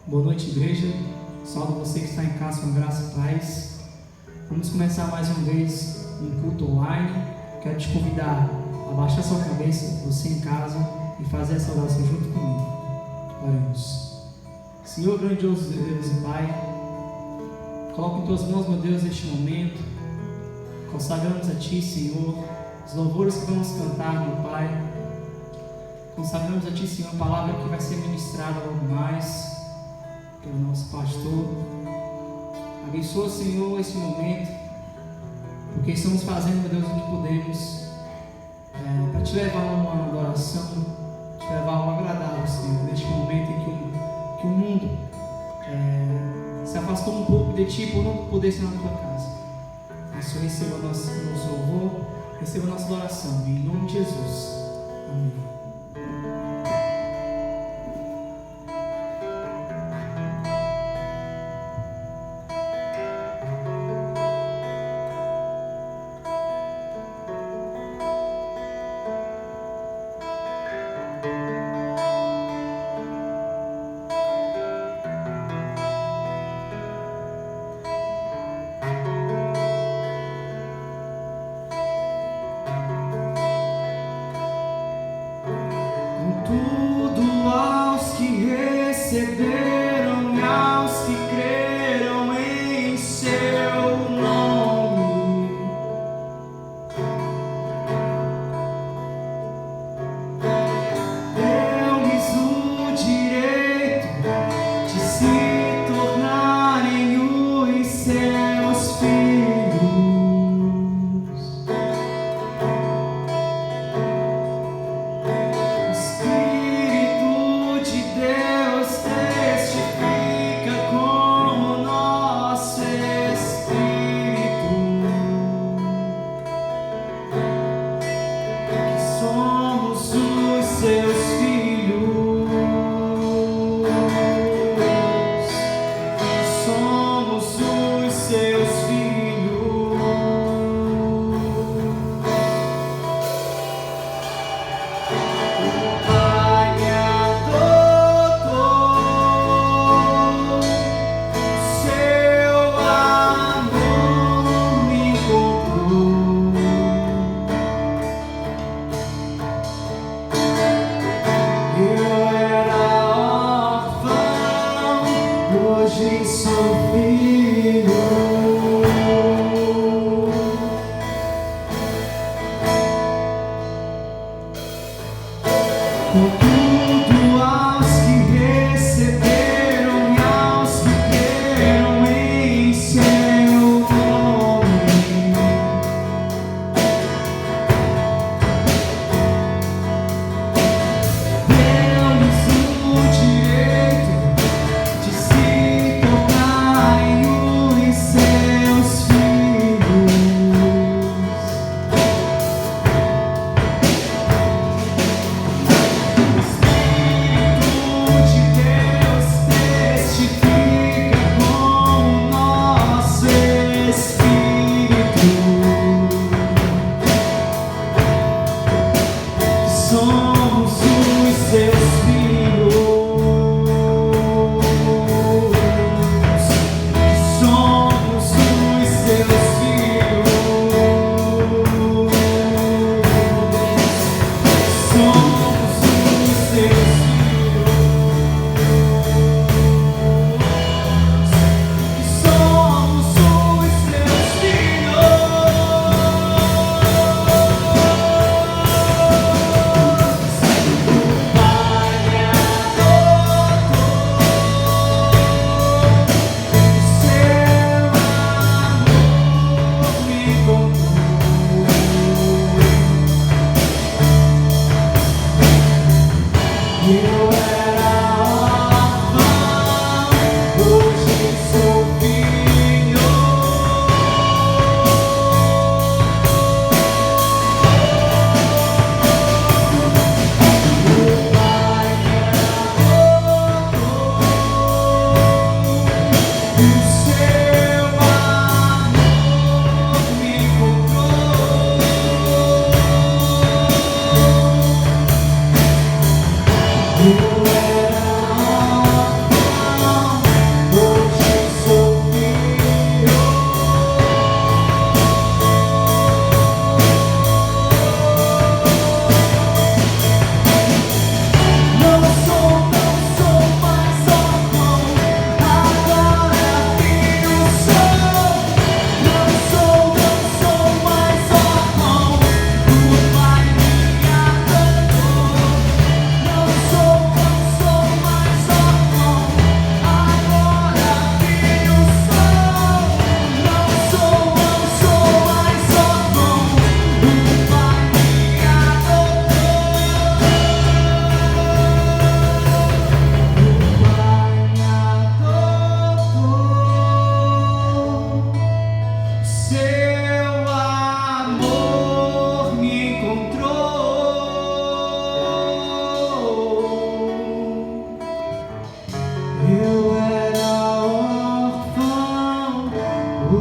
Boa noite, igreja. Salve você que está em casa com graça e paz. Vamos começar mais uma vez um culto online. Quero te convidar a baixar sua cabeça, você em casa, e fazer essa oração junto comigo. Oremos. Senhor, grandioso Deus e Pai, coloca em tuas mãos, meu Deus, neste momento. Consagramos a Ti, Senhor, os louvores que vamos cantar, meu Pai. Consagramos a Ti, Senhor, a palavra que vai ser ministrada logo mais pelo nosso pastor. Abençoa, Senhor, esse momento, porque estamos fazendo, meu Deus, o que podemos para Te levar a uma adoração, Te levar a um agradável, Senhor, neste momento em que o mundo se afastou um pouco de Ti por não poder estar na Tua casa. Senhor, receba o nosso louvor, receba a nossa adoração, em nome de Jesus. Amém. Direito de se tornar em um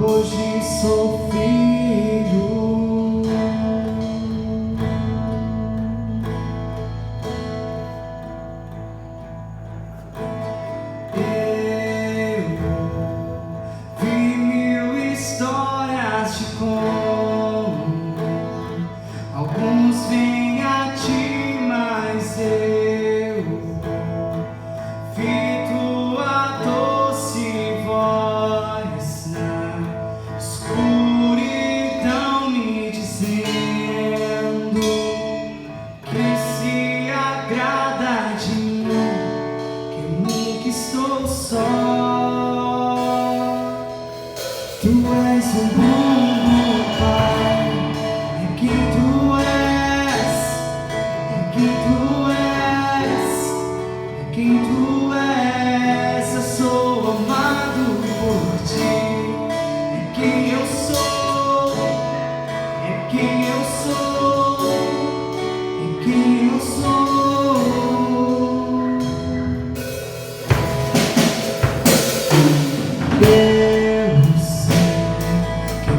Hoje sou filho. Eu vi mil histórias de como alguns vêm a ti, mas eu vi tua doce voz na escuridão me dizendo que se agrada de mim, que eu nunca estou só. Tu és um bom pai, é quem tu és, é quem tu és, é quem tu és. Eu sou amado por ti, é quem eu sou, é quem eu sou, é quem eu sou. Eu sei que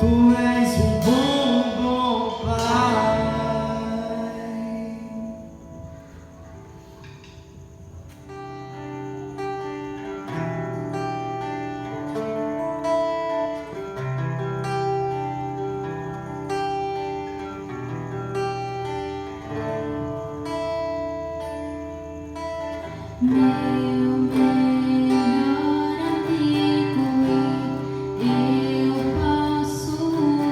Tu és um bom, bom Pai. Meu melhor amigo, eu posso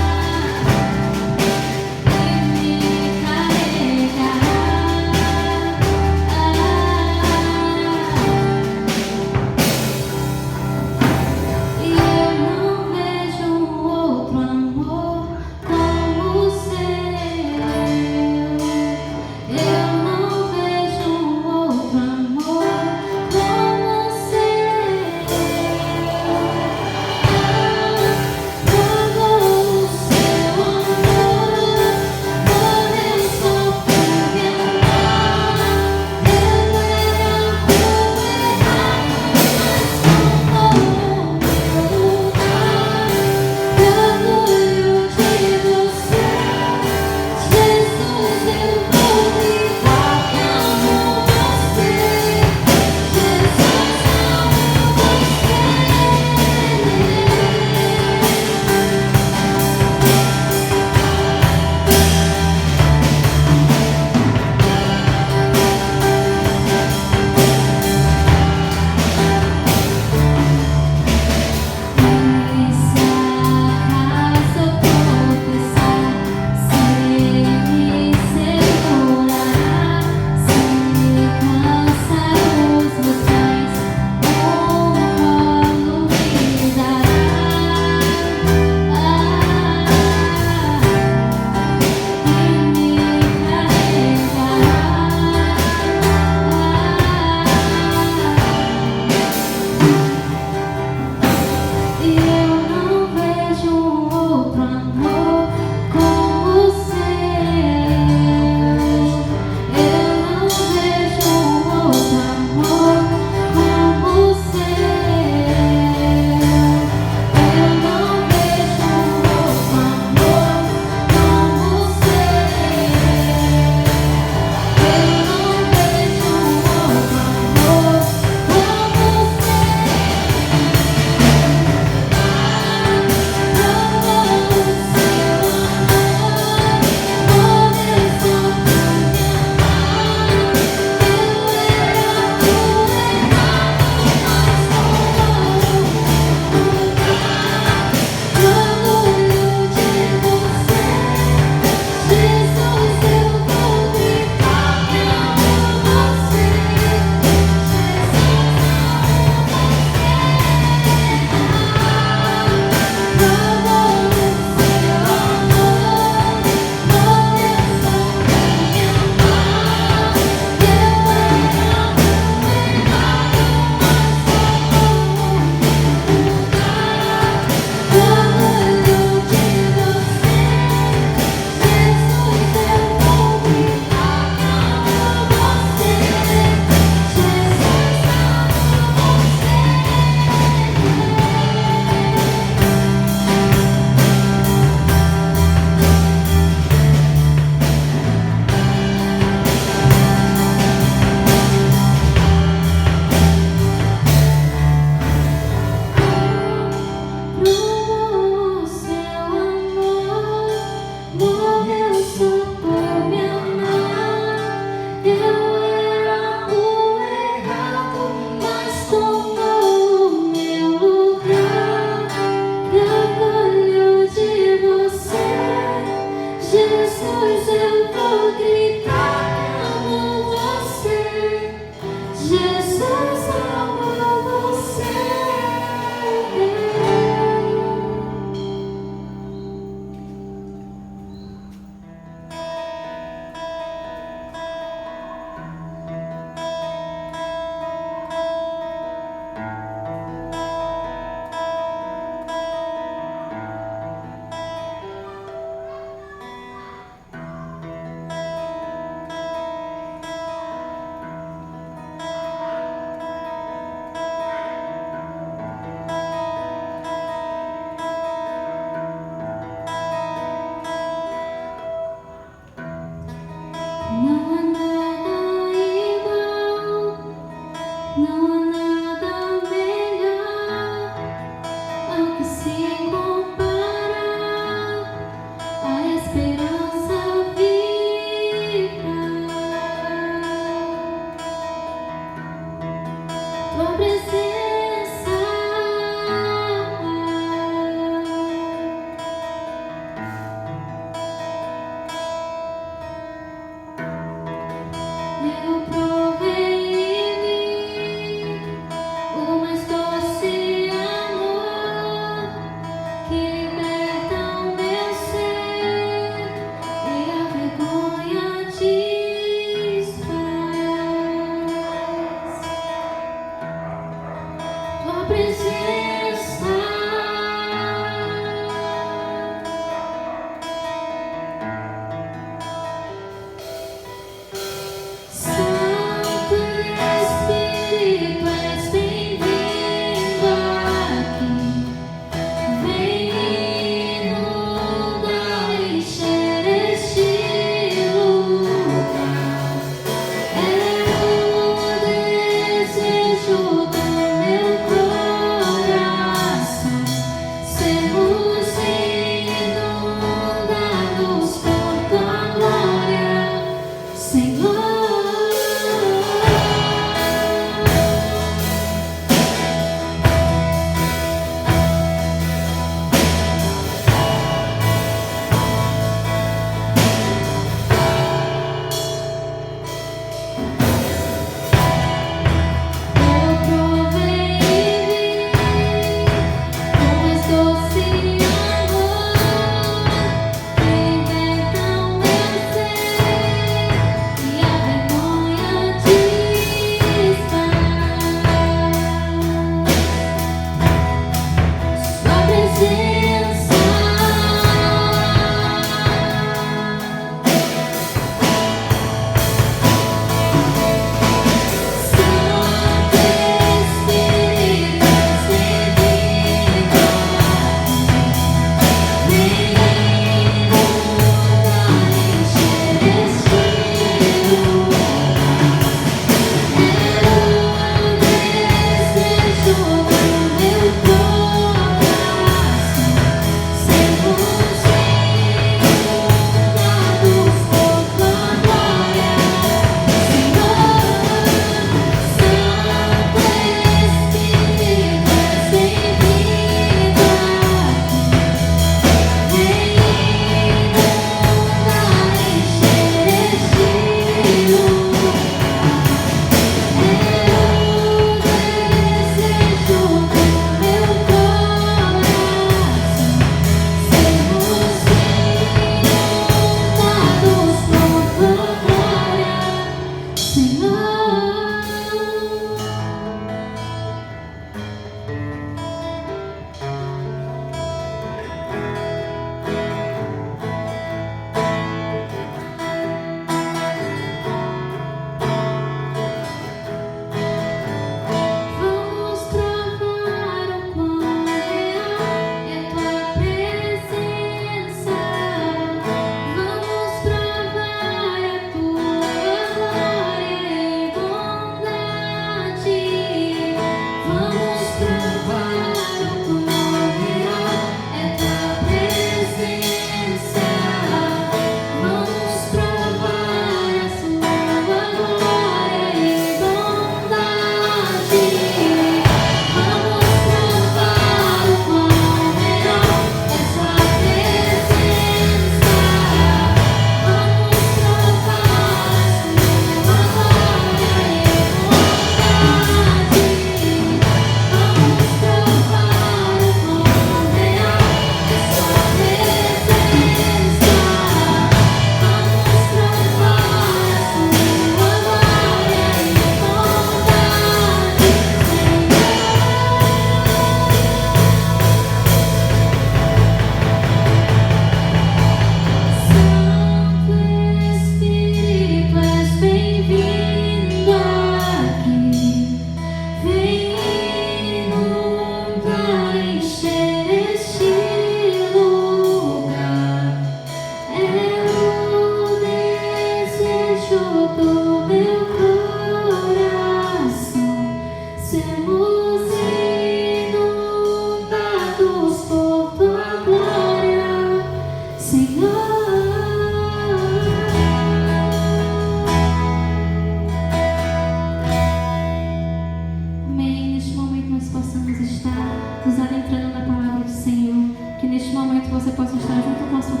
Possa estar junto com a sua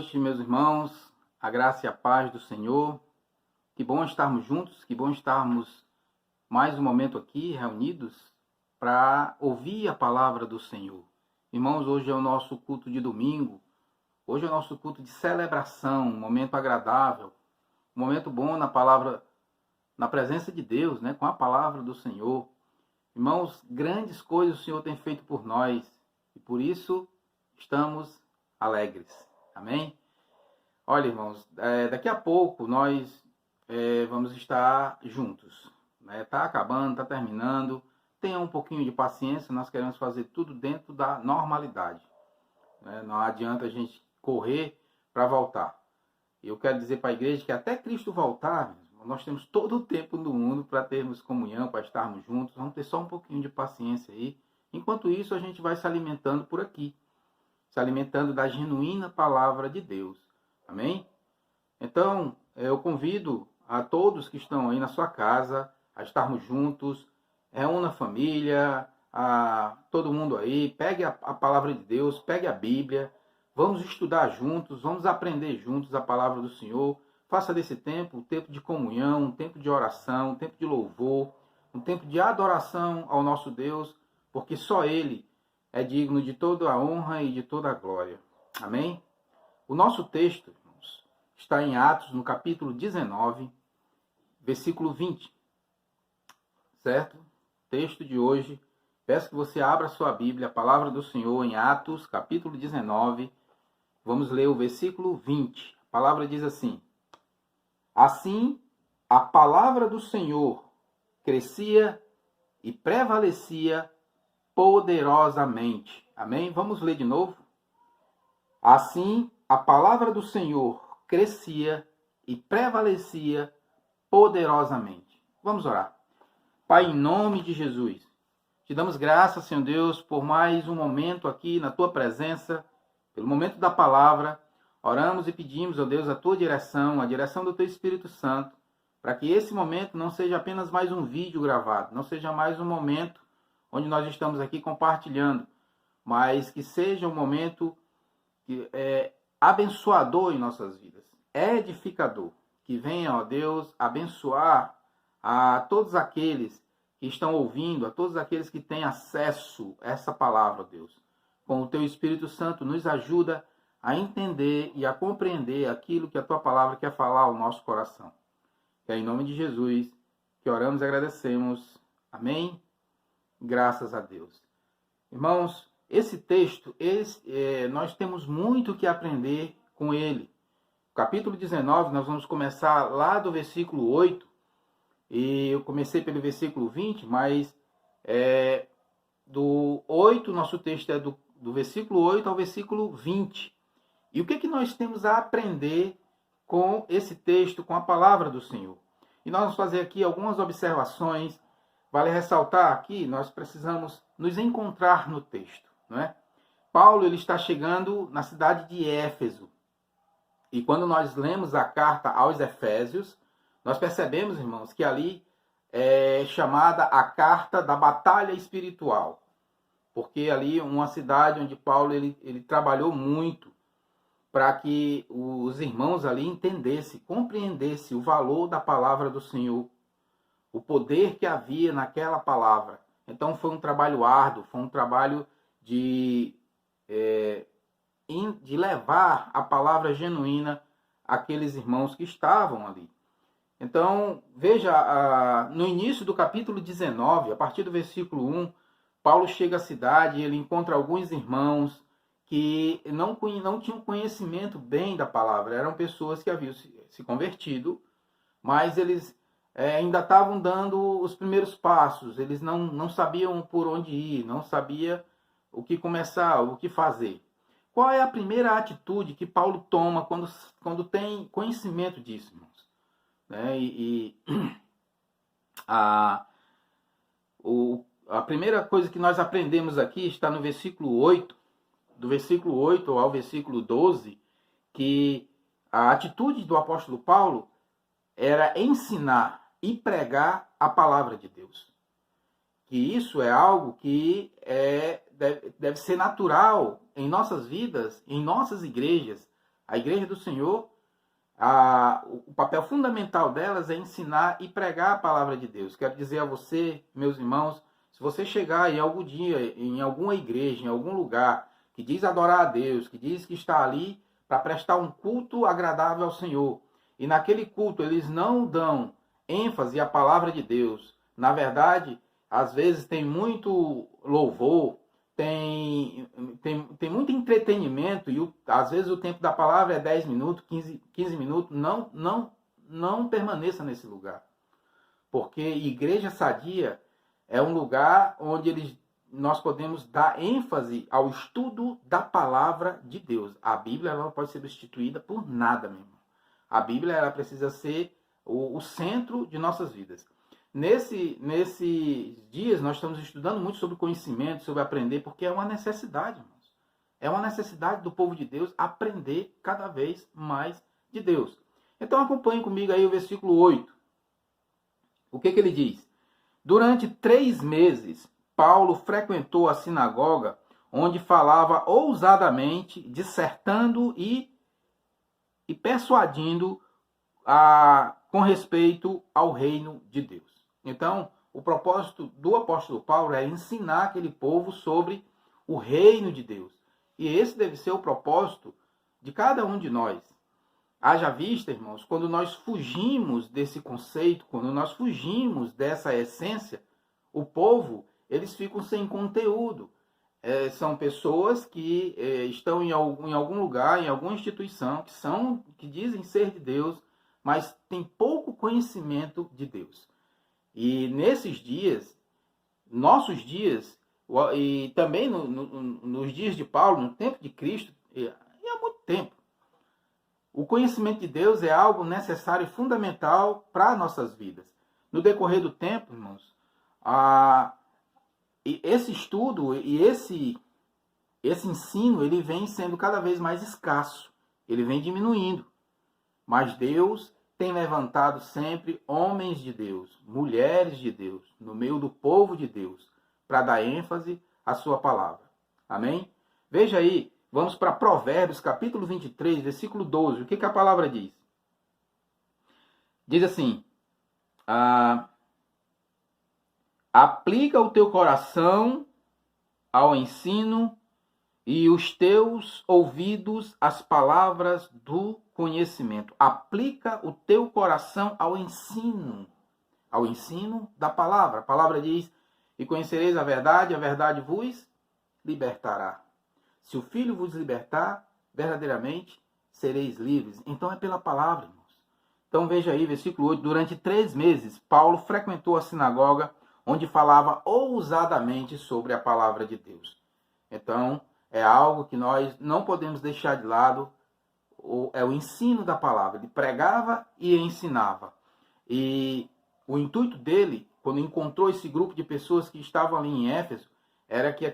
noite, meus irmãos, a graça e a paz do Senhor. Que bom estarmos juntos, que bom estarmos mais um momento aqui reunidos para ouvir a palavra do Senhor. Irmãos, hoje é o nosso culto de domingo, hoje é o nosso culto de celebração, um momento agradável, um momento bom na palavra, na presença de Deus, né, com a palavra do Senhor. Irmãos, grandes coisas o Senhor tem feito por nós e por isso estamos alegres. Amém? Olha, irmãos, daqui a pouco nós vamos estar juntos. Está acabando, está terminando. Tenha um pouquinho de paciência, nós queremos fazer tudo dentro da normalidade. Não adianta a gente correr para voltar. Eu quero dizer para a igreja que até Cristo voltar, nós temos todo o tempo do mundo para termos comunhão, para estarmos juntos. Vamos ter só um pouquinho de paciência aí. Enquanto isso, a gente vai se alimentando por aqui. Se alimentando da genuína palavra de Deus. Amém? Então, eu convido a todos que estão aí na sua casa a estarmos juntos. Reúna a família, todo mundo aí. Pegue a palavra de Deus, pegue a Bíblia. Vamos estudar juntos, vamos aprender juntos a palavra do Senhor. Faça desse tempo um tempo de comunhão, um tempo de oração, um tempo de louvor, um tempo de adoração ao nosso Deus, porque só Ele é digno de toda a honra e de toda a glória. Amém? O nosso texto, irmãos, está em Atos, no capítulo 19, versículo 20. Certo? Texto de hoje. Peço que você abra sua Bíblia, a palavra do Senhor, em Atos, capítulo 19. Vamos ler o versículo 20. A palavra diz assim: Assim, a palavra do Senhor crescia e prevalecia poderosamente. Amém? Vamos ler de novo? Assim, a palavra do Senhor crescia e prevalecia poderosamente. Vamos orar. Pai, em nome de Jesus, te damos graças, Senhor Deus, por mais um momento aqui na tua presença, pelo momento da palavra. Oramos e pedimos, ó Deus, a tua direção, a direção do teu Espírito Santo, para que esse momento não seja apenas mais um vídeo gravado, não seja mais um momento onde nós estamos aqui compartilhando, mas que seja um momento abençoador em nossas vidas, edificador, que venha, ó Deus, abençoar a todos aqueles que estão ouvindo, a todos aqueles que têm acesso a essa palavra, ó Deus. Com o teu Espírito Santo, nos ajuda a entender e a compreender aquilo que a tua palavra quer falar ao nosso coração. Que é em nome de Jesus que oramos e agradecemos. Amém? Graças a Deus. Irmãos, esse texto, nós temos muito que aprender com ele. Capítulo 19, nós vamos começar lá do versículo 8. E eu comecei pelo versículo 20, mas do 8, nosso texto é do versículo 8 ao versículo 20. E o que nós temos a aprender com esse texto, com a palavra do Senhor? E nós vamos fazer aqui algumas observações. Vale ressaltar aqui, nós precisamos nos encontrar no texto, não é? Paulo, ele está chegando na cidade de Éfeso. E quando nós lemos a carta aos Efésios, nós percebemos, irmãos, que ali é chamada a carta da batalha espiritual. Porque ali é uma cidade onde Paulo ele trabalhou muito para que os irmãos ali entendessem, compreendessem o valor da palavra do Senhor, o poder que havia naquela palavra. Então foi um trabalho árduo, foi um trabalho de levar a palavra genuína àqueles irmãos que estavam ali. Então, veja, no início do capítulo 19, a partir do versículo 1, Paulo chega à cidade e ele encontra alguns irmãos que não tinham conhecimento bem da palavra. Eram pessoas que haviam se convertido, mas eles ainda estavam dando os primeiros passos. Eles não sabiam por onde ir, não sabiam o que começar, o que fazer. Qual é a primeira atitude que Paulo toma quando tem conhecimento disso, irmãos? A primeira coisa que nós aprendemos aqui está no versículo 8, do versículo 8 ao versículo 12, que a atitude do apóstolo Paulo era ensinar e pregar a palavra de Deus. Que isso é algo que deve ser natural em nossas vidas, em nossas igrejas, A igreja do Senhor, o papel fundamental delas é ensinar e pregar a palavra de Deus. Quero dizer a você, meus irmãos, se você chegar em algum dia, em alguma igreja, em algum lugar, que diz adorar a Deus, que diz que está ali para prestar um culto agradável ao Senhor, e naquele culto eles não dão ênfase à palavra de Deus, na verdade, às vezes tem muito louvor, tem muito entretenimento, e às vezes o tempo da palavra é 10 minutos, 15 minutos, não permaneça nesse lugar. Porque igreja sadia é um lugar onde nós podemos dar ênfase ao estudo da palavra de Deus. A Bíblia não pode ser substituída por nada, meu irmão. A Bíblia ela precisa ser o centro de nossas vidas. Nesses dias nós estamos estudando muito sobre conhecimento, sobre aprender, porque é uma necessidade, irmãos. É uma necessidade do povo de Deus aprender cada vez mais de Deus. Então acompanhe comigo aí o versículo 8. O que ele diz? Durante 3 meses, Paulo frequentou a sinagoga, onde falava ousadamente, dissertando e persuadindo com respeito ao reino de Deus. Então, o propósito do apóstolo Paulo é ensinar aquele povo sobre o reino de Deus. E esse deve ser o propósito de cada um de nós. Haja vista, irmãos, quando nós fugimos desse conceito, quando nós fugimos dessa essência, o povo, eles ficam sem conteúdo. São pessoas que estão em algum lugar, em alguma instituição, que dizem ser de Deus, mas têm pouco conhecimento de Deus. E nesses dias, nossos dias, e também nos dias de Paulo, no tempo de Cristo, e há muito tempo, o conhecimento de Deus é algo necessário e fundamental para nossas vidas. No decorrer do tempo, irmãos, esse estudo e esse ensino, ele vem sendo cada vez mais escasso. Ele vem diminuindo. Mas Deus tem levantado sempre homens de Deus, mulheres de Deus, no meio do povo de Deus, para dar ênfase à sua palavra. Amém? Veja aí, vamos para Provérbios, capítulo 23, versículo 12. O que a palavra diz? Diz assim: aplica o teu coração ao ensino e os teus ouvidos às palavras do conhecimento. Aplica o teu coração ao ensino da palavra. A palavra diz: e conhecereis a verdade vos libertará. Se o Filho vos libertar, verdadeiramente sereis livres. Então é pela palavra, irmãos. Então veja aí, versículo 8. Durante 3 meses, Paulo frequentou a sinagoga, onde falava ousadamente sobre a palavra de Deus. Então, é algo que nós não podemos deixar de lado, é o ensino da palavra. Ele pregava e ensinava. E o intuito dele, quando encontrou esse grupo de pessoas que estavam ali em Éfeso, era que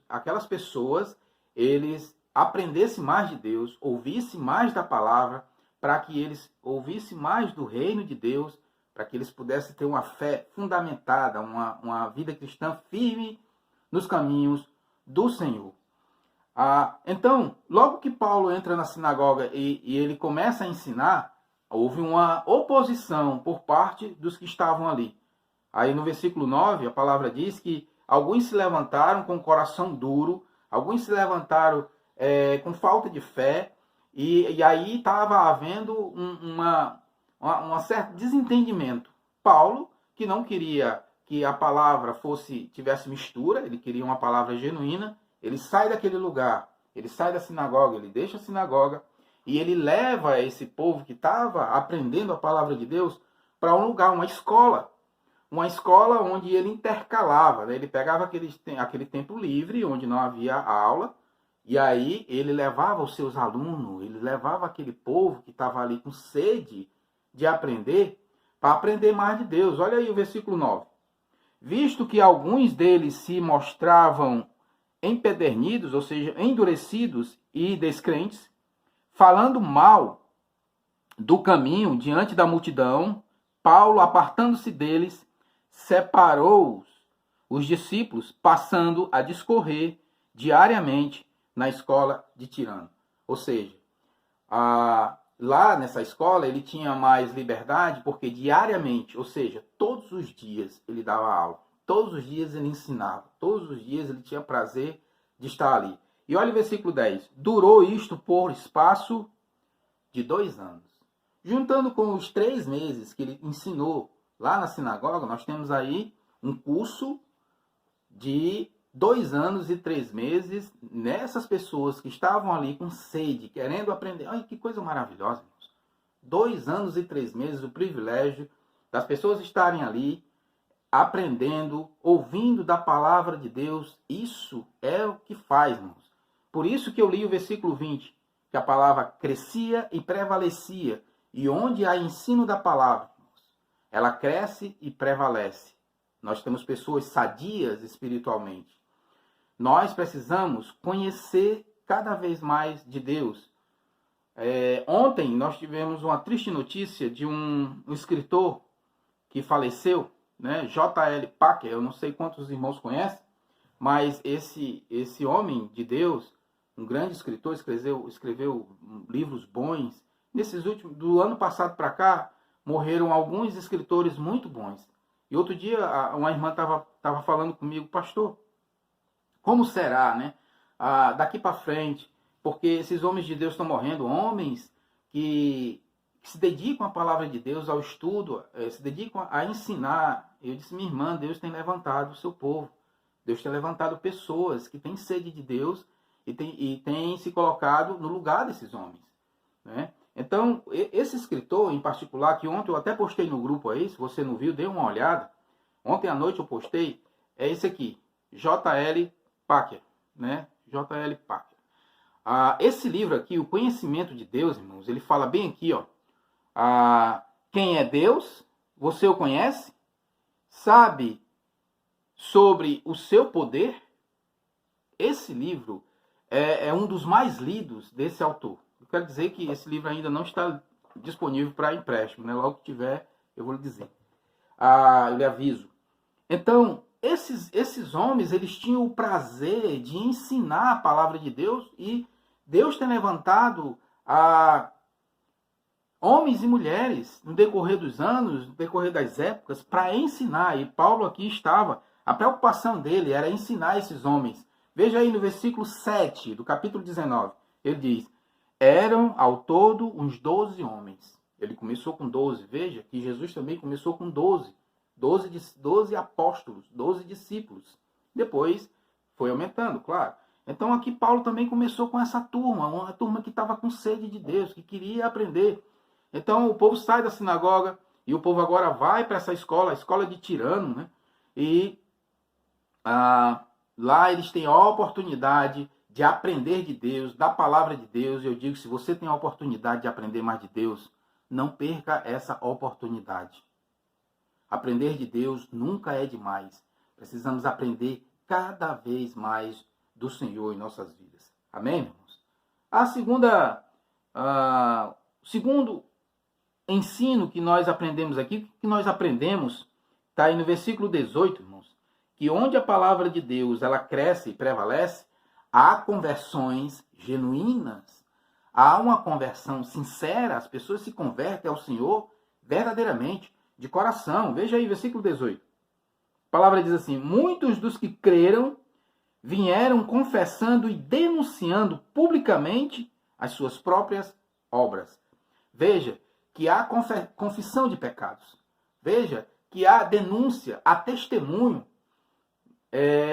aquelas pessoas, eles aprendessem mais de Deus, ouvissem mais da palavra, para que eles ouvissem mais do reino de Deus, para que eles pudessem ter uma fé fundamentada, uma vida cristã firme nos caminhos do Senhor. Então, logo que Paulo entra na sinagoga e ele começa a ensinar, houve uma oposição por parte dos que estavam ali. Aí no versículo 9, a palavra diz que alguns se levantaram com o coração duro, alguns se levantaram com falta de fé, e aí estava havendo um certo desentendimento. Paulo, que não queria que a palavra tivesse mistura, ele queria uma palavra genuína, ele sai daquele lugar, ele sai da sinagoga, ele deixa a sinagoga, e ele leva esse povo que estava aprendendo a palavra de Deus para um lugar, uma escola onde ele intercalava, né? Ele pegava aquele tempo livre, onde não havia aula, e aí ele levava os seus alunos, ele levava aquele povo que estava ali com sede de aprender, para aprender mais de Deus. Olha aí o versículo 9. Visto que alguns deles se mostravam empedernidos, ou seja, endurecidos e descrentes, falando mal do caminho diante da multidão, Paulo, apartando-se deles, separou os discípulos, passando a discorrer diariamente na escola de Tirano. Ou seja, Lá nessa escola ele tinha mais liberdade porque diariamente, ou seja, todos os dias ele dava aula, todos os dias ele ensinava, todos os dias ele tinha prazer de estar ali. E olha o versículo 10. Durou isto por espaço de 2 anos. Juntando com os 3 meses que ele ensinou lá na sinagoga, nós temos aí um curso de 2 anos e 3 meses nessas pessoas que estavam ali com sede, querendo aprender. Olha que coisa maravilhosa, irmãos. 2 anos e 3 meses, o privilégio das pessoas estarem ali aprendendo, ouvindo da palavra de Deus. Isso é o que faz, irmãos. Por isso que eu li o versículo 20, que a palavra crescia e prevalecia. E onde há ensino da palavra, irmãos, ela cresce e prevalece. Nós temos pessoas sadias espiritualmente. Nós precisamos conhecer cada vez mais de Deus. Ontem nós tivemos uma triste notícia de um escritor que faleceu, né? J.L. Packer. Eu não sei quantos irmãos conhecem, mas esse homem de Deus, um grande escritor, escreveu livros bons. Do ano passado para cá, morreram alguns escritores muito bons. E outro dia uma irmã estava falando comigo, pastor, como será, né? Daqui para frente, porque esses homens de Deus estão morrendo, homens que se dedicam à palavra de Deus, ao estudo, se dedicam a ensinar. Eu disse, minha irmã, Deus tem levantado o seu povo. Deus tem levantado pessoas que têm sede de Deus e tem se colocado no lugar desses homens, né? Então, esse escritor em particular, que ontem eu até postei no grupo aí, se você não viu, dê uma olhada. Ontem à noite eu postei, é esse aqui, J.L. Packer, né? J.L. Packer. Esse livro aqui, O Conhecimento de Deus, irmãos, ele fala bem aqui, ó. Quem é Deus? Você o conhece? Sabe sobre o seu poder? Esse livro é um dos mais lidos desse autor. Eu quero dizer que esse livro ainda não está disponível para empréstimo, né? Logo que tiver, eu vou lhe dizer. Eu lhe aviso. Então, esses homens, eles tinham o prazer de ensinar a palavra de Deus, e Deus tem levantado homens e mulheres no decorrer dos anos, no decorrer das épocas, para ensinar. E Paulo aqui estava, a preocupação dele era ensinar esses homens. Veja aí no versículo 7 do capítulo 19, ele diz, eram ao todo uns 12 homens. Ele começou com 12. Veja que Jesus também começou com 12. 12 apóstolos, 12 discípulos. Depois foi aumentando, claro. Então aqui Paulo também começou com essa turma, uma turma que estava com sede de Deus, que queria aprender. Então o povo sai da sinagoga e o povo agora vai para essa escola, a escola de Tirano, né? E lá eles têm a oportunidade de aprender de Deus, da palavra de Deus. Eu digo, se você tem a oportunidade de aprender mais de Deus, não perca essa oportunidade. Aprender de Deus nunca é demais. Precisamos aprender cada vez mais do Senhor em nossas vidas. Amém, irmãos? O segundo ensino que nós aprendemos aqui, está aí no versículo 18, irmãos, que onde a palavra de Deus ela cresce e prevalece, há conversões genuínas, há uma conversão sincera, as pessoas se convertem ao Senhor verdadeiramente, de coração. Veja aí, versículo 18. A palavra diz assim, muitos dos que creram vieram confessando e denunciando publicamente as suas próprias obras. Veja que há confissão de pecados. Veja que há denúncia, há testemunho.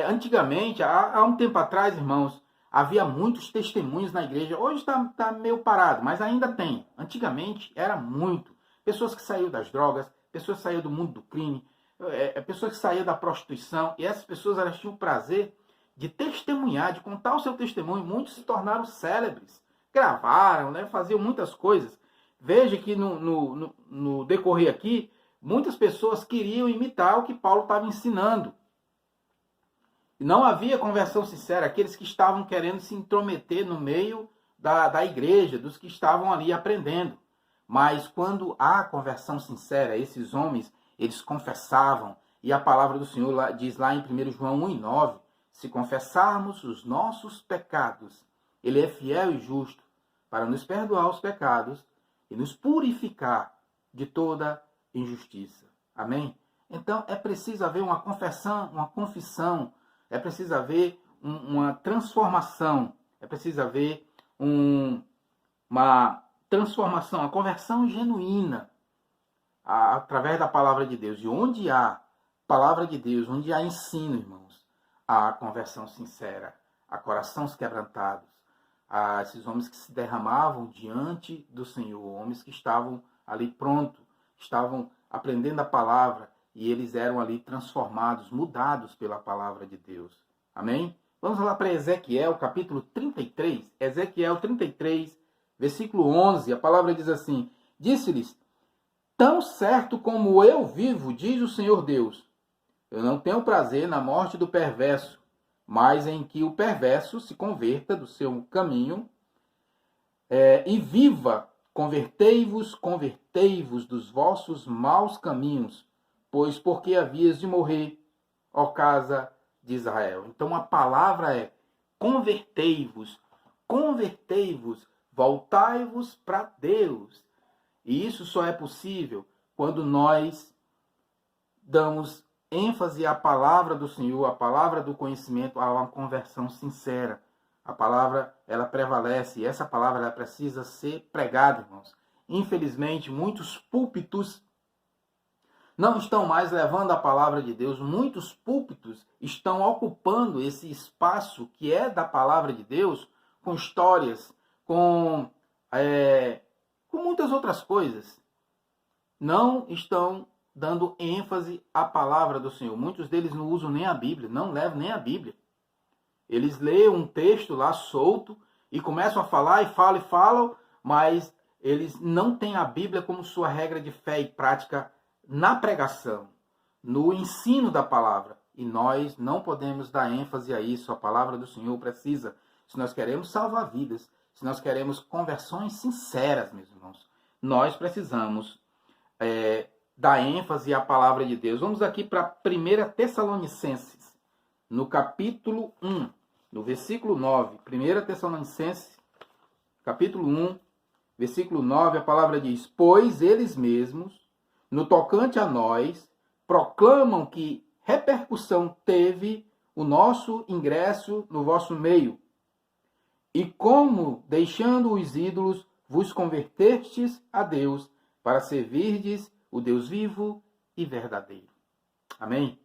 Antigamente, há um tempo atrás, irmãos, havia muitos testemunhos na igreja. Hoje está meio parado, mas ainda tem. Antigamente era muito. Pessoas que saíram das drogas, pessoas que saíram do mundo do crime, pessoas que saíram da prostituição. E essas pessoas elas tinham o prazer de testemunhar, de contar o seu testemunho. Muitos se tornaram célebres, gravaram, né, faziam muitas coisas. Veja que no decorrer aqui, muitas pessoas queriam imitar o que Paulo estava ensinando. Não havia conversão sincera, aqueles que estavam querendo se intrometer no meio da igreja, dos que estavam ali aprendendo. Mas quando há conversão sincera, esses homens, eles confessavam. E a palavra do Senhor diz lá em 1 João 1,9, se confessarmos os nossos pecados, Ele é fiel e justo para nos perdoar os pecados e nos purificar de toda injustiça. Amém? Então é preciso haver uma confissão, é preciso haver uma transformação, é preciso haver uma transformação, uma conversão genuína através da palavra de Deus. E onde há palavra de Deus, onde há ensino, irmãos, há conversão sincera, há corações quebrantados, há esses homens que se derramavam diante do Senhor, homens que estavam ali prontos, estavam aprendendo a palavra e eles eram ali transformados, mudados pela palavra de Deus. Amém? Vamos lá para Ezequiel, capítulo 33. Ezequiel 33, versículo 11. A palavra diz assim: disse-lhes: tão certo como eu vivo, diz o Senhor Deus, eu não tenho prazer na morte do perverso, mas em que o perverso se converta do seu caminho e viva. Convertei-vos dos vossos maus caminhos, pois porque havias de morrer, ó casa de Israel. Então a palavra é: convertei-vos, voltai-vos para Deus. E isso só é possível quando nós damos ênfase à palavra do Senhor, à palavra do conhecimento, a uma conversão sincera. A palavra, ela prevalece, e essa palavra ela precisa ser pregada, irmãos. Infelizmente, muitos púlpitos não estão mais levando a palavra de Deus. Muitos púlpitos estão ocupando esse espaço que é da palavra de Deus com histórias, com muitas outras coisas. Não estão dando ênfase à palavra do Senhor. Muitos deles não usam nem a Bíblia, não levam nem a Bíblia. Eles leem um texto lá solto e começam a falar e falam, mas eles não têm a Bíblia como sua regra de fé e prática na pregação, no ensino da palavra. E nós não podemos dar ênfase a isso. A palavra do Senhor precisa, se nós queremos salvar vidas, se nós queremos conversões sinceras, meus irmãos, nós precisamos dar ênfase à palavra de Deus. Vamos aqui para 1 Tessalonicenses, no capítulo 1, no versículo 9. 1 Tessalonicenses, capítulo 1, versículo 9, a palavra diz: pois eles mesmos, no tocante a nós, proclamam que repercussão teve o nosso ingresso no vosso meio, e como, deixando os ídolos, vos convertestes a Deus, para servirdes o Deus vivo e verdadeiro. Amém?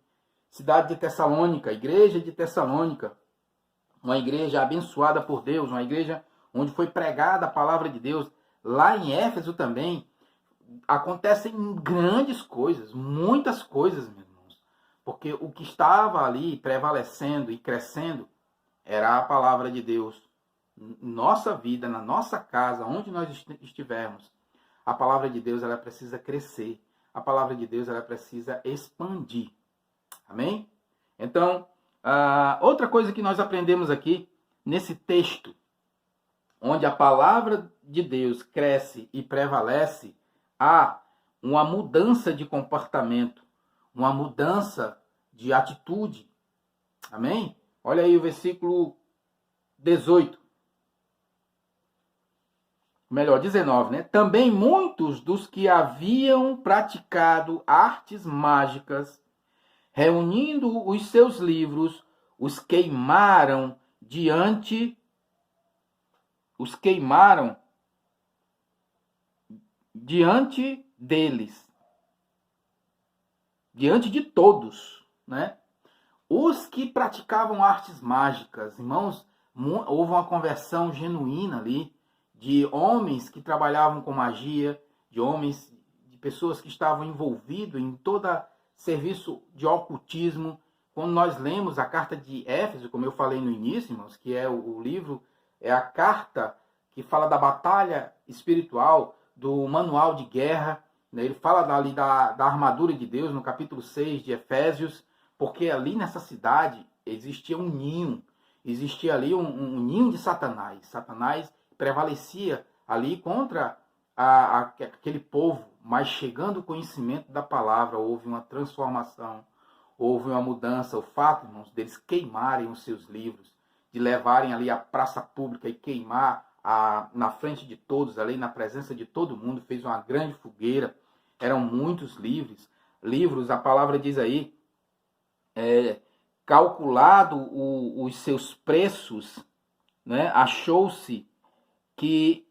Cidade de Tessalônica, igreja de Tessalônica, uma igreja abençoada por Deus, uma igreja onde foi pregada a palavra de Deus. Lá em Éfeso também acontecem grandes coisas, muitas coisas, meus irmãos, porque o que estava ali prevalecendo e crescendo era a palavra de Deus. Nossa vida, na nossa casa, onde nós estivermos, a palavra de Deus ela precisa crescer, a palavra de Deus ela precisa expandir. Amém? Então, outra coisa que nós aprendemos aqui, nesse texto, onde a palavra de Deus cresce e prevalece, há uma mudança de comportamento, uma mudança de atitude. Amém? Olha aí o versículo 18. Melhor, 19, né? Também muitos dos que haviam praticado artes mágicas, reunindo os seus livros, os queimaram diante deles, diante de todos, né? Os que praticavam artes mágicas, irmãos, houve uma conversão genuína ali, de homens que trabalhavam com magia, de pessoas que estavam envolvidos em todo serviço de ocultismo. Quando nós lemos a carta de Éfeso, como eu falei no início, irmãos, que é o livro, é a carta que fala da batalha espiritual, do manual de guerra, né? Ele fala ali da armadura de Deus, no capítulo 6 de Efésios, porque ali nessa cidade existia um ninho, existia ali um ninho de Satanás. Satanás prevalecia ali contra aquele povo, mas chegando o conhecimento da palavra, houve uma transformação, houve uma mudança. O fato, irmãos, deles queimarem os seus livros, de levarem ali à praça pública e queimar na frente de todos, ali na presença de todo mundo, fez uma grande fogueira. Eram muitos livros, a palavra diz aí, calculado os seus preços, né? Achou-se que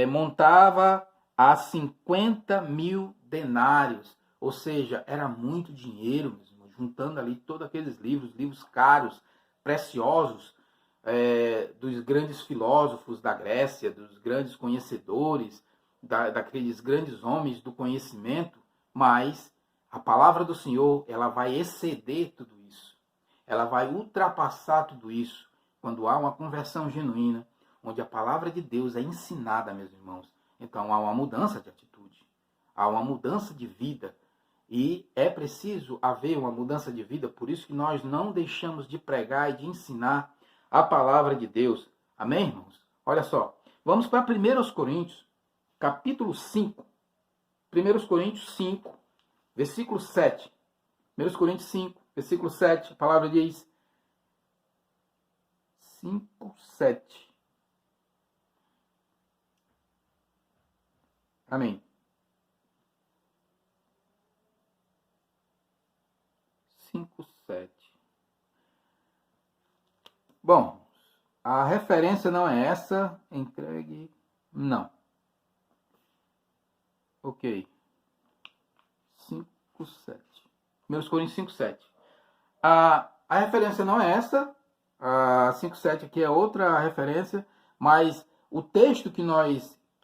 montava a 50.000 denários, ou seja, era muito dinheiro mesmo, juntando ali todos aqueles livros caros, preciosos, dos grandes filósofos da Grécia, dos grandes conhecedores, daqueles grandes homens do conhecimento. Mas a palavra do Senhor, ela vai exceder tudo isso, ela vai ultrapassar tudo isso, quando há uma conversão genuína, onde a palavra de Deus é ensinada, meus irmãos. Então há uma mudança de atitude, há uma mudança de vida, e é preciso haver uma mudança de vida. Por isso que nós não deixamos de pregar e de ensinar a palavra de Deus. Amém, irmãos? Olha só, vamos para 1 Coríntios, capítulo 5. 1 Coríntios 5, versículo 7. 1 Coríntios 5, versículo 7, a palavra diz 5, 7. Amém. 5, 7. Bom, a referência não é essa. Entregue. Não. Ok. 5, 7. 1 Coríntios 5, 7. A referência não é essa. A 5, 7 aqui é outra referência. Mas o texto que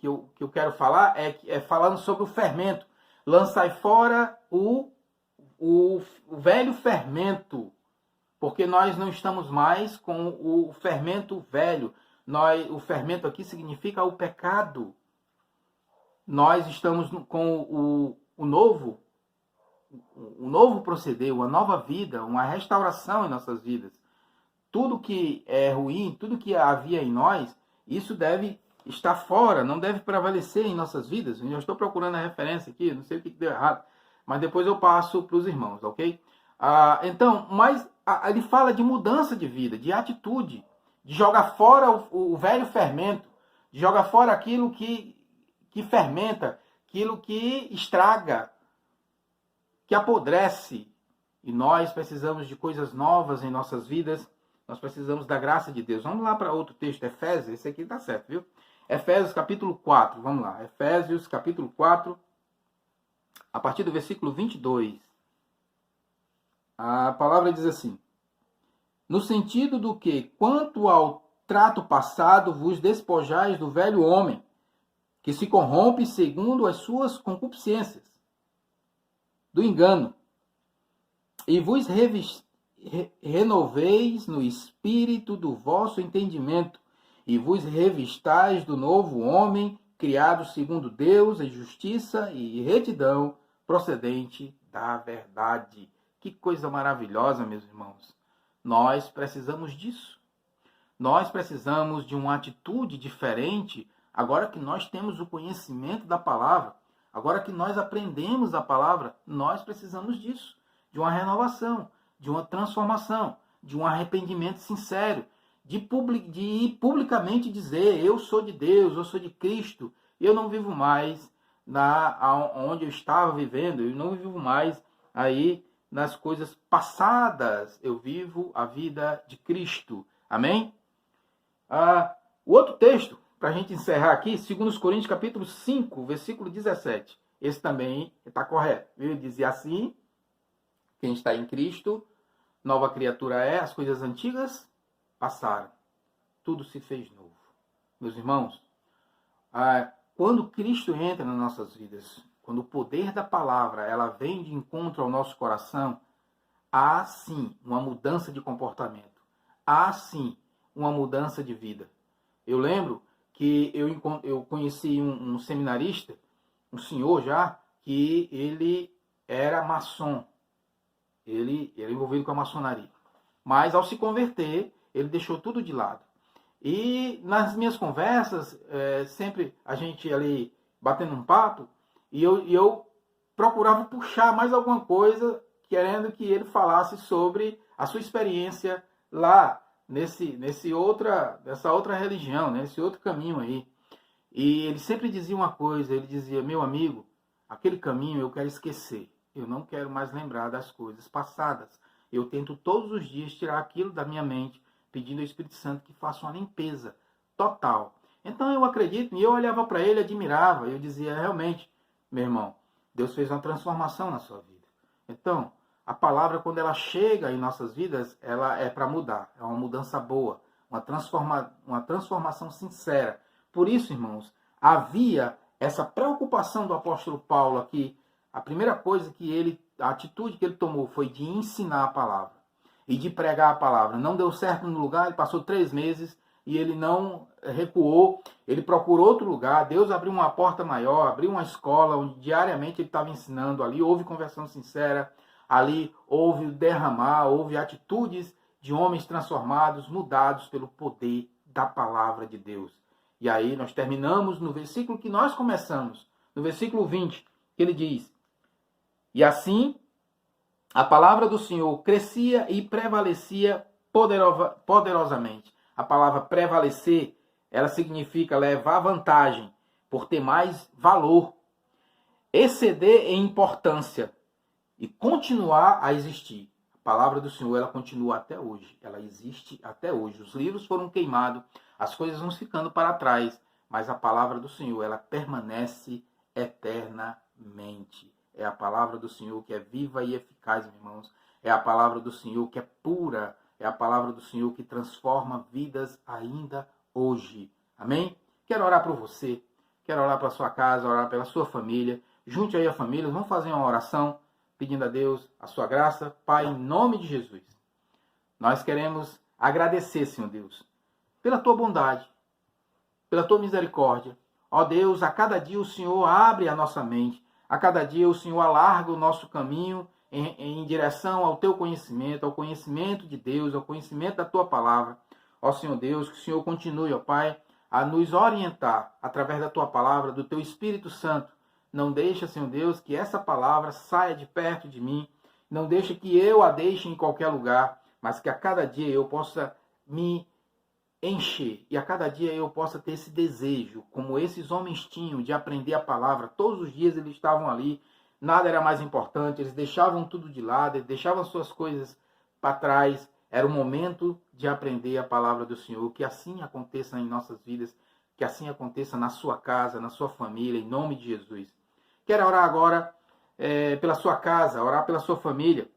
eu quero falar é falando sobre o fermento. Lançai fora o velho fermento, porque nós não estamos mais com o fermento velho. O fermento aqui significa o pecado. Nós estamos com o novo proceder, uma nova vida, uma restauração em nossas vidas. Tudo que é ruim, tudo que havia em nós, isso deve estar fora, não deve prevalecer em nossas vidas. Eu já estou procurando a referência aqui, não sei o que deu errado, mas depois eu passo para os irmãos, ok? Mas ele fala de mudança de vida, de atitude, de jogar fora o velho fermento, de jogar fora aquilo que fermenta, aquilo que estraga, que apodrece. E nós precisamos de coisas novas em nossas vidas, nós precisamos da graça de Deus. Vamos lá para outro texto, Efésios, esse aqui está certo, viu? Efésios capítulo 4, vamos lá. Efésios capítulo 4, a partir do versículo 22. A palavra diz assim: no sentido do que, quanto ao trato passado, vos despojais do velho homem, que se corrompe segundo as suas concupiscências, do engano, e vos renoveis no espírito do vosso entendimento, e vos revistais do novo homem, criado segundo Deus, em justiça e retidão, procedente da verdade. Que coisa maravilhosa, meus irmãos. Nós precisamos disso. Nós precisamos de uma atitude diferente, agora que nós temos o conhecimento da palavra, agora que nós aprendemos a palavra, nós precisamos disso, de uma renovação, de uma transformação, de um arrependimento sincero, de publicamente dizer: eu sou de Deus, eu sou de Cristo, eu não vivo mais onde eu estava vivendo, eu não vivo mais aí nas coisas passadas, eu vivo a vida de Cristo. Amém? O outro texto, para a gente encerrar aqui, 2 Coríntios capítulo 5, versículo 17. Esse também está correto. Ele dizia assim: quem está em Cristo, nova criatura é, as coisas antigas passaram, tudo se fez novo. Meus irmãos, quando Cristo entra nas nossas vidas, quando o poder da palavra ela vem de encontro ao nosso coração, há sim uma mudança de comportamento, há sim uma mudança de vida. Eu lembro que eu conheci um seminarista, um senhor já, que ele era maçom, ele era envolvido com a maçonaria, mas ao se converter, ele deixou tudo de lado. E nas minhas conversas, sempre a gente ali batendo um papo, e eu procurava puxar mais alguma coisa, querendo que ele falasse sobre a sua experiência lá nessa outra religião, nesse outro caminho aí. E ele sempre dizia uma coisa, ele dizia: meu amigo, aquele caminho eu quero esquecer. Eu não quero mais lembrar das coisas passadas. Eu tento todos os dias tirar aquilo da minha mente, pedindo ao Espírito Santo que faça uma limpeza total. Então eu acredito, e eu olhava para ele, admirava, eu dizia: realmente, meu irmão, Deus fez uma transformação na sua vida. Então, a palavra, quando ela chega em nossas vidas, ela é para mudar. É uma mudança boa, uma transformação sincera. Por isso, irmãos, havia essa preocupação do apóstolo Paulo aqui. A primeira coisa a atitude que ele tomou foi de ensinar a palavra e de pregar a palavra. Não deu certo no lugar, ele passou 3 meses e ele não recuou, ele procurou outro lugar. Deus abriu uma porta maior, abriu uma escola onde diariamente ele estava ensinando. Ali houve conversão sincera, ali houve derramar, houve atitudes de homens transformados, mudados pelo poder da palavra de Deus. E aí nós terminamos no versículo que nós começamos, no versículo 20, que ele diz: e assim a palavra do Senhor crescia e prevalecia poderosamente. A palavra prevalecer, ela significa levar vantagem, por ter mais valor, exceder em importância e continuar a existir. A palavra do Senhor, ela continua até hoje, ela existe até hoje. Os livros foram queimados, as coisas vão ficando para trás, mas a palavra do Senhor, ela permanece eternamente. É a palavra do Senhor que é viva e eficaz, meus irmãos. É a palavra do Senhor que é pura. É a palavra do Senhor que transforma vidas ainda hoje. Amém? Quero orar por você. Quero orar pela sua casa, orar pela sua família. Junte aí a família. Vamos fazer uma oração pedindo a Deus a sua graça. Pai, em nome de Jesus, nós queremos agradecer, Senhor Deus, pela tua bondade, pela tua misericórdia. Ó Deus, a cada dia o Senhor abre a nossa mente. A cada dia o Senhor alarga o nosso caminho em direção ao teu conhecimento, ao conhecimento de Deus, ao conhecimento da tua palavra. Ó Senhor Deus, que o Senhor continue, ó Pai, a nos orientar através da tua palavra, do teu Espírito Santo. Não deixa, Senhor Deus, que essa palavra saia de perto de mim. Não deixa que eu a deixe em qualquer lugar, mas que a cada dia eu possa me encher e a cada dia eu possa ter esse desejo, como esses homens tinham, de aprender a palavra. Todos os dias eles estavam ali, nada era mais importante, eles deixavam tudo de lado, eles deixavam suas coisas para trás. Era o momento de aprender a palavra do Senhor. Que assim aconteça em nossas vidas, que assim aconteça na sua casa, na sua família, em nome de Jesus. Quero orar agora pela sua casa, orar pela sua família,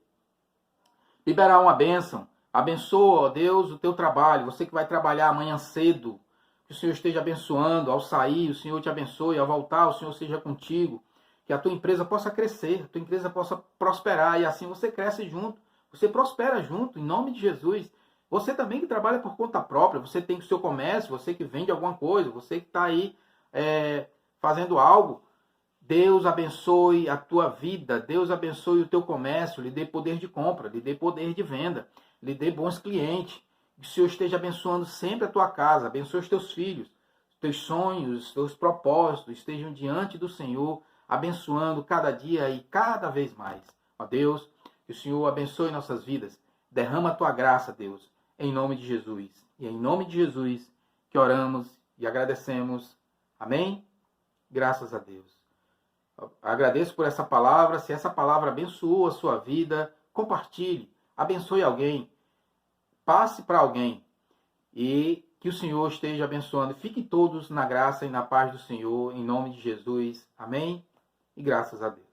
liberar uma bênção. Abençoa, ó Deus, o teu trabalho. Você que vai trabalhar amanhã cedo, que o Senhor esteja abençoando. Ao sair, o Senhor te abençoe. Ao voltar, o Senhor seja contigo. Que a tua empresa possa crescer, a tua empresa possa prosperar. E assim você cresce junto, você prospera junto, em nome de Jesus. Você também que trabalha por conta própria, você tem o seu comércio, você que vende alguma coisa, você que está aí fazendo algo. Deus abençoe a tua vida, Deus abençoe o teu comércio, lhe dê poder de compra, lhe dê poder de venda, lhe dê bons clientes. Que o Senhor esteja abençoando sempre a tua casa, abençoe os teus filhos, os teus sonhos, os teus propósitos estejam diante do Senhor, abençoando cada dia e cada vez mais. Ó Deus, que o Senhor abençoe nossas vidas, derrama a tua graça, Deus, em nome de Jesus. E é em nome de Jesus que oramos e agradecemos. Amém? Graças a Deus. Agradeço por essa palavra. Se essa palavra abençoou a sua vida, compartilhe, abençoe alguém, passe para alguém e que o Senhor esteja abençoando. Fiquem todos na graça e na paz do Senhor, em nome de Jesus. Amém? E graças a Deus.